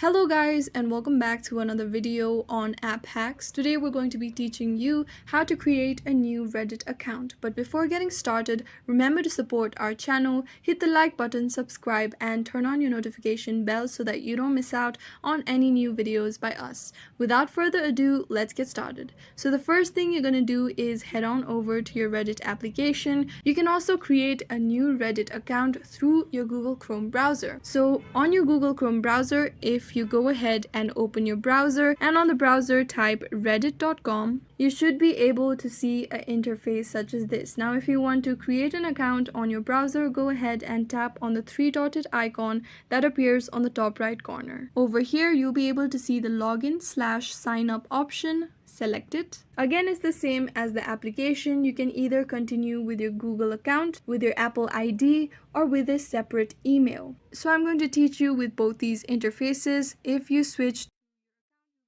Hello guys, and welcome back to another video on app hacks. Today we're going to be teaching you how to create a new Reddit account. But before getting started, remember to support our channel, hit the like button, subscribe, and turn on your notification bell so that you don't miss out on any new videos by us. Without further ado, let's get started. So the first thing you're going to do is head on over to your Reddit application. You can also create a new Reddit account through your Google Chrome browser. So on your Google Chrome browser, if you go ahead and open your browser and on the browser type reddit.com, you should be able to see an interface such as this. Now if you want to create an account on your browser, go ahead and tap on the three-dotted icon that appears on the top right corner. Over here you'll be able to see the login/sign up option. Select it. Again, it's the same as the application. You can either continue with your Google account, with your Apple ID, or with a separate email. So I'm going to teach you with both these interfaces. If you switch,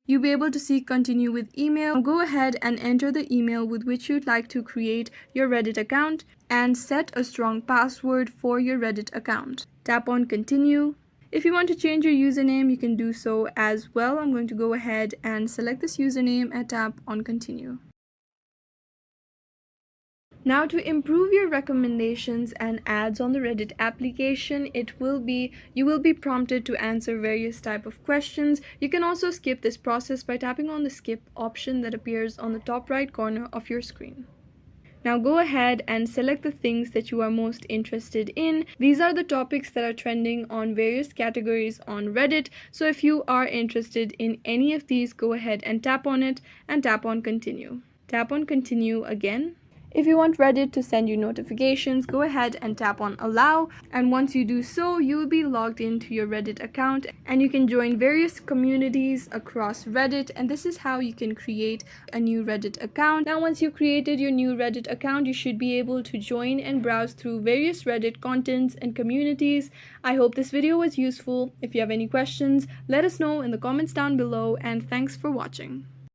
you'll be able to see continue with email. Go ahead and enter the email with which you'd like to create your Reddit account and set a strong password for your Reddit account. Tap on continue. If you want to change your username, you can do so as well. I'm going to go ahead and select this username and tap on continue. Now to improve your recommendations and ads on the Reddit application, you will be prompted to answer various type of questions. You can also skip this process by tapping on the skip option that appears on the top right corner of your screen. Now go ahead and select the things that you are most interested in. These are the topics that are trending on various categories on Reddit. So if you are interested in any of these, go ahead and tap on it and tap on continue. Tap on continue again. If you want Reddit to send you notifications, go ahead and tap on allow, and once you do so, you will be logged into your Reddit account and you can join various communities across Reddit, and this is how you can create a new Reddit account. Now once you've created your new Reddit account, you should be able to join and browse through various Reddit contents and communities. I hope this video was useful. If you have any questions, let us know in the comments down below, and thanks for watching.